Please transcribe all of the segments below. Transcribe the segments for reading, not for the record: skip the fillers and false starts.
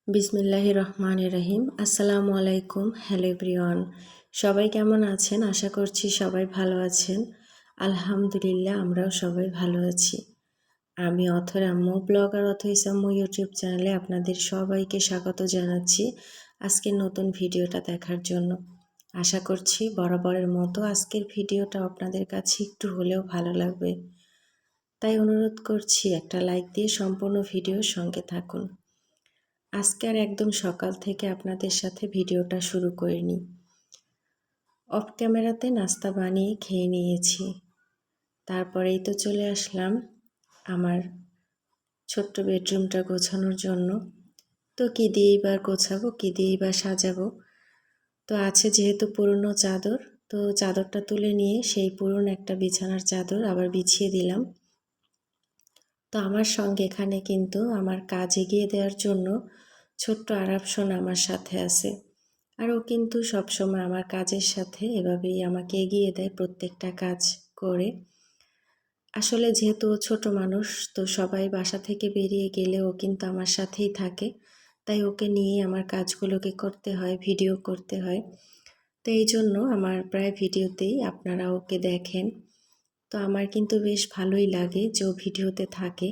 বিসমিল্লাহির রহমানির রহিম। আসসালামু আলাইকুম। হ্যালো এভরিওয়ান, সবাই কেমন আছেন? আশা করছি সবাই ভালো আছেন। আলহামদুলিল্লাহ, আমরাও সবাই ভালো আছি। আমি অথর আম্মু, ব্লগার অথইস আম্মু ইউটিউব চ্যানেলে আপনাদের সবাইকে স্বাগত জানাচ্ছি আজকের নতুন ভিডিওটা দেখার জন্য। আশা করছি বরাবরের মতো আজকের ভিডিওটা আপনাদের কাছে একটু হলেও ভালো লাগবে, তাই অনুরোধ করছি একটা লাইক দিয়ে সম্পূর্ণ ভিডিওর সঙ্গে থাকুন। আজকে আর একদম সকাল থেকে আপনাদের সাথে ভিডিওটা শুরু করিনি। অফ ক্যামেরাতে নাস্তা বানিয়ে খেয়ে নিয়েছি। তারপরেই তো চলে আসলাম আমার ছোট্ট বেডরুমটা গোছানোর জন্য। তো কী দিয়েই বা গোছাবো, কী দিয়েই বা সাজাবো। তো আছে যেহেতু পুরনো চাদর, তো চাদরটা তুলে নিয়ে সেই পুরনো একটা বিছানার চাদর আবার বিছিয়ে দিলাম। তো আমার সঙ্গে এখানে কিন্তু আমার কাজ এগিয়ে দেওয়ার জন্য ছোট্ট আরাফ সোনা আমার সাথে আছে। আর ও কিন্তু সবসময় আমার কাজের সাথে এভাবেই আমাকে এগিয়ে দেয় প্রত্যেকটা কাজ করে। আসলে যেহেতু ও ছোটো মানুষ, তো সবাই বাসা থেকে বেরিয়ে গেলে ও কিন্তু আমার সাথেই থাকে, তাই ওকে নিয়েই আমার কাজগুলোকে করতে হয়, ভিডিও করতে হয়। তো এই জন্য আমার প্রায় ভিডিওতেই আপনারা ওকে দেখেন। তো আমার কিন্তু বেশ ভালোই লাগে যে ও ভিডিওতে থাকে,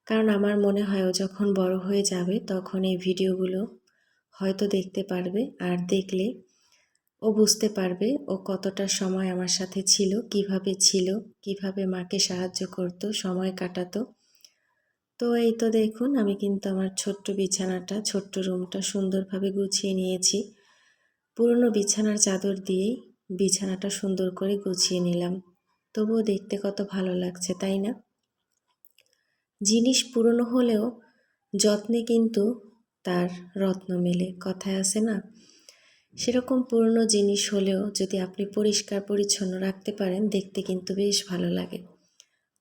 কারণ আমার মনে হয় ও যখন বড় হয়ে যাবে তখন এই ভিডিওগুলো হয়তো দেখতে পারবে, আর দেখলে ও বুঝতে পারবে ও কতটা সময় আমার সাথে ছিল, কিভাবে মাকে সাহায্য করত, সময় কাটাতো। তো এই তো দেখুন, আমি কিন্তু আমার ছোট্ট বিছানাটা, ছোট্ট রুমটা সুন্দরভাবে গুছিয়ে নিয়েছি। পুরনো বিছানার চাদর দিয়েই বিছানাটা সুন্দর করে গুছিয়ে নিলাম। তবুও দেখতে কত ভালো লাগছে, তাই না? জিনিস পুরনো হলেও যত্নে কিন্তু তার রত্ন মেলে, কথায় আছে না? সেরকম পুরনো জিনিস হলেও যদি আপনি পরিষ্কার পরিচ্ছন্ন রাখতে পারেন, দেখতে কিন্তু বেশ ভালো লাগে।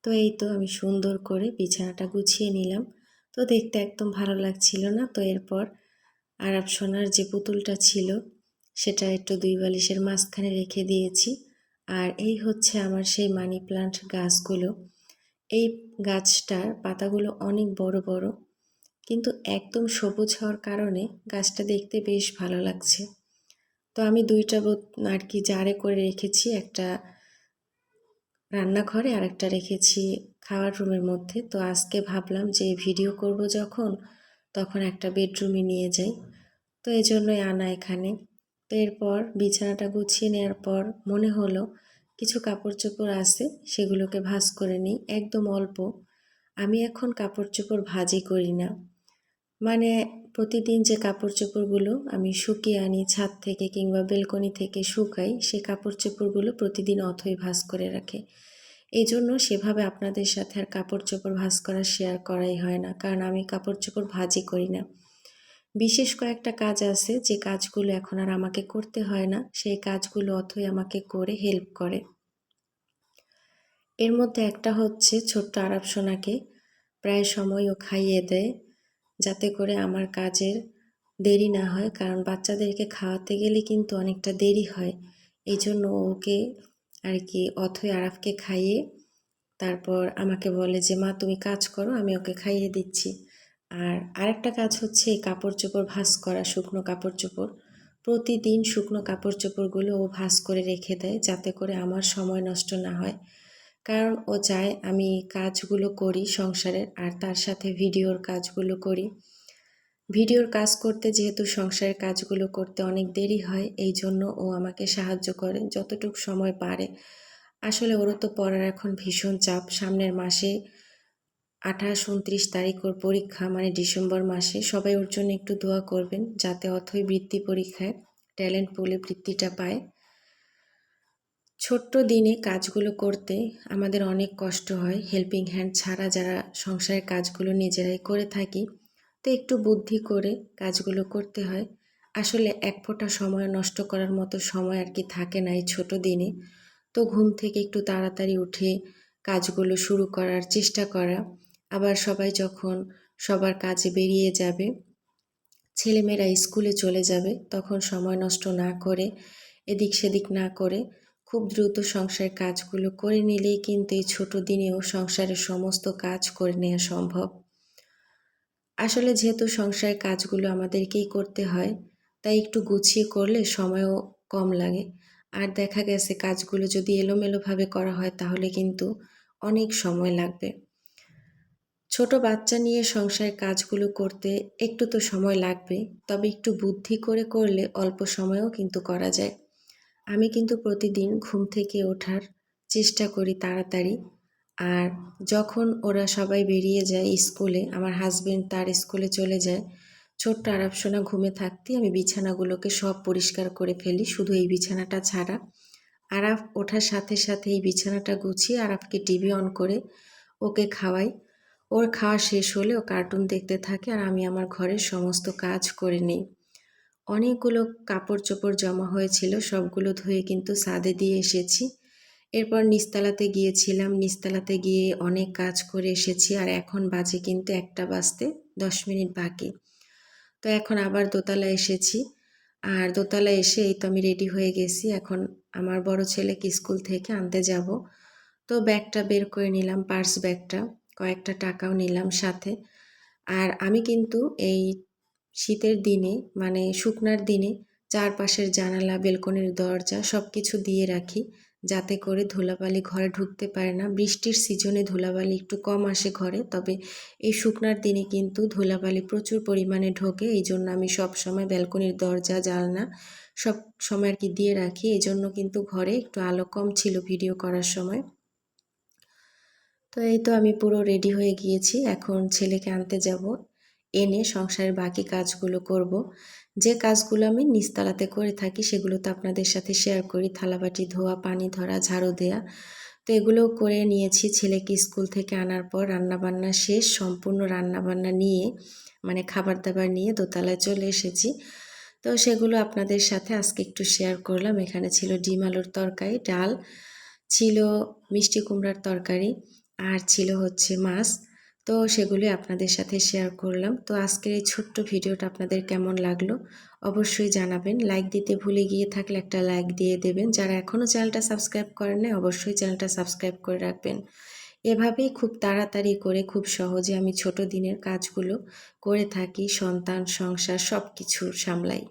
তো এই তো আমি সুন্দর করে বিছানাটা গুছিয়ে নিলাম। তো দেখতে একদম ভালো লাগছিল না, তো এরপর আরাফ সোনার যে পুতুলটা ছিল সেটা একটু দুই বালিশের মাঝখানে রেখে দিয়েছি। আর এই হচ্ছে আমার সেই মানি প্লান্ট গাছগুলো। এই গাছটার পাতাগুলো অনেক বড় বড়, কিন্তু একদম সবুজ হওয়ার কারণে গাছটা দেখতে বেশ ভালো লাগছে। তো আমি দুইটা আর কি জারে করে রেখেছি, একটা রান্নাঘরে আর একটা রেখেছি খাওয়ার রুমের মধ্যে। তো আজকে ভাবলাম যে ভিডিও করব যখন, তখন একটা বেডরুমে নিয়ে যাই, তো এই জন্যই আনা এখানে। তো এরপর বিছানাটা গুছিয়ে নেওয়ার পর মনে হলো কিছু কাপড় চোপড় আছে, সেগুলোকে ভাঁজ করে নিই, একদম অল্প। আমি এখন কাপড় চোপড় ভাঁজই করি না, মানে প্রতিদিন যে কাপড় চোপড়গুলো আমি শুকিয়ে আনি ছাদ থেকে কিংবা বেলকনি থেকে শুকাই, সে কাপড় চোপড়গুলো প্রতিদিন অথই ভাঁজ করে রাখে। এই জন্য সেভাবে আপনাদের সাথে আর কাপড় চোপড় ভাঁজ করা শেয়ার করাই হয় না, কারণ আমি কাপড় চোপড় ভাঁজই করি না। বিশেষ কয়েকটা কাজ আছে যে কাজগুলো এখন আর আমাকে করতে হয় না, সেই কাজগুলো অথই আমাকে করে হেল্প করে। এর মধ্যে একটা হচ্ছে ছোট্ট আরাফ সোনাকে প্রায় সময় ও খাইয়ে দেয়, যাতে করে আমার কাজের দেরি না হয়, কারণ বাচ্চাদেরকে খাওয়াতে গেলে কিন্তু অনেকটা দেরি হয়। এই জন্য ওকে আর কি অথই আরাফকে খাইয়ে তারপর আমাকে বলে যে মা তুমি কাজ করো, আমি ওকে খাইয়ে দিচ্ছি। আর আরেকটা কাজ হচ্ছে এই কাপড় চোপড় ভাঁজ করা, শুকনো কাপড় চোপড়। প্রতিদিন শুকনো কাপড় চোপড়গুলো ও ভাঁজ করে রেখে দেয়, যাতে করে আমার সময় নষ্ট না হয়। কারণ ও চায় আমি কাজগুলো করি সংসারের, আর তার সাথে ভিডিওর কাজগুলো করি। ভিডিওর কাজ করতে যেহেতু সংসারের কাজগুলো করতে অনেক দেরি হয়, এই জন্য ও আমাকে সাহায্য করে যতটুকু সময় পারে। আসলে ওরও তো পড়ার এখন ভীষণ চাপ, সামনের মাসে 28-29 তারিখ ওর পরীক্ষা, মানে ডিসেম্বর মাসে। সবাই ওর জন্য একটু দোয়া করবেন যাতে অথই বৃত্তি পরীক্ষায় ট্যালেন্ট পুলে বৃত্তিটা পায়। ছোট্ট দিনে কাজগুলো করতে আমাদের অনেক কষ্ট হয়, হেল্পিং হ্যান্ড ছাড়া যারা সংসারের কাজগুলো নিজেরাই করে থাকি, তো একটু বুদ্ধি করে কাজগুলো করতে হয়। আসলে এক ফোঁটা সময় নষ্ট করার মতো সময় আর কি থাকে না এই ছোট দিনে। তো ঘুম থেকে একটু তাড়াতাড়ি উঠে কাজগুলো শুরু করার চেষ্টা করা, আবার সবাই যখন সবার কাজে বেরিয়ে যাবে, ছেলেমেয়েরা স্কুলে চলে যাবে, তখন সময় নষ্ট না করে, এদিক সেদিক না করে খুব দ্রুত সংসারের কাজগুলো করে নিলেই কিন্তু এই ছোট দিনেও সংসারের সমস্ত কাজ করে নেওয়া সম্ভব। আসলে যেহেতু সংসারের কাজগুলো আমাদেরকেই করতে হয়, তাই একটু গুছিয়ে করলে সময়ও কম লাগে। আর দেখা গেছে কাজগুলো যদি এলোমেলোভাবে করা হয় তাহলে কিন্তু অনেক সময় লাগবে। ছোট বাচ্চা নিয়ে সংসারের কাজগুলো করতে একটু তো সময় লাগবে, তবে একটু বুদ্ধি করে করলে অল্প সময়েও কিন্তু করা যায়। আমি কিন্তু প্রতিদিন ঘুম থেকে ওঠার চেষ্টা করি তাড়াতাড়ি। আর যখন ওরা সবাই বেরিয়ে যায় স্কুলে, আমার হাসব্যান্ড তার স্কুলে চলে যায়, ছোট্ট আরাফসোনা ঘুমে থাকতেই আমি বিছানাগুলোকে সব পরিষ্কার করে ফেলি, শুধু এই বিছানাটা ছাড়া। আরাফ ওঠার সাথে সাথে এই বিছানাটা গুছিয়ে আরাফকে টিভি অন করে ওকে খাওয়াই। ওর খাওয়া শেষ হলে ও কার্টুন দেখতে থাকে আর আমি আমার ঘরের সমস্ত কাজ করে নিই। অনেকগুলো কাপড়-চোপড় জমা হয়েছিল, সবগুলো ধুয়ে কিন্তু ছাদে দিয়ে এসেছি। এরপর নিচতলাতে গিয়েছিলাম, নিচতলাতে গিয়ে অনেক কাজ করে এসেছি আর এখন বাজে কিন্তু ১টা বাজতে ১০ মিনিট বাকি। তো এখন আবার দোতলায় এসেছি। আর দোতলায় এসে এই তো আমি রেডি হয়ে গেছি। এখন আমার বড় ছেলেকে স্কুল থেকে আনতে যাব। তো ব্যাগটা বের করে নিলাম, পার্স ব্যাগটা। কয়েকটা টাকাও নিলাম সাথে। আর আমি কিন্তু এই শীতের দিনে মানে শুকনার দিনে চারপাশের জানালা, বেলকনির দরজা সবকিছু দিয়ে রাখি, যাতে করে ধুলাবালি ঘরে ঢুকতে পারে না। বৃষ্টির সিজনে ধুলাবালি একটু কম আসে ঘরে, তবে এই শুকনার দিনে কিন্তু ধুলাবালি প্রচুর পরিমাণে ঢোকে। এইজন্য আমি সবসময় ব্যালকনির দরজা, জানলা সব সময় আর কি দিয়ে রাখি। এজন্য কিন্তু ঘরে একটু আলো কম ছিল ভিডিও করার সময়। তো এই তো আমি পুরো রেডি হয়ে গিয়েছি। এখন ছেলেকে আনতে যাব। এনে সংসারের বাকি কাজগুলো করব। যে কাজগুলো আমি নিচতলাতে করে থাকি সেগুলো তো আপনাদের সাথে শেয়ার করি। থালাবাটি ধোয়া, পানি ধরা, ঝাড়ু দেয়া। তো এগুলোও করে নিয়েছি। ছেলেকে স্কুল থেকে আনার পর রান্নাবান্না শেষ। সম্পূর্ণ রান্নাবান্না নিয়ে মানে খাবার-দাবার নিয়ে দোতলায় চলে এসেছি। তো সেগুলো আপনাদের সাথে আজকে একটু শেয়ার করলাম। এখানে ছিল ডিম আলুর তরকারি, ডাল, ছিল মিষ্টি কুমড়ার তরকারি আর ছিল হচ্ছে মাছ। তো সেগুলি আপনাদের সাথে শেয়ার করলাম। তো আজকের এই ছোট্ট ভিডিওটা আপনাদের কেমন লাগলো অবশ্যই জানাবেন। লাইক দিতে ভুলে গিয়ে থাকলে একটা লাইক দিয়ে দেবেন। যারা এখনও চ্যানেলটা সাবস্ক্রাইব করেন নাই অবশ্যই চ্যানেলটা সাবস্ক্রাইব করে রাখবেন। এভাবেই খুব তাড়াতাড়ি করে খুব সহজে আমি ছোট দিনের কাজগুলো করে থাকি, সন্তান, সংসার সব কিছু সামলাই।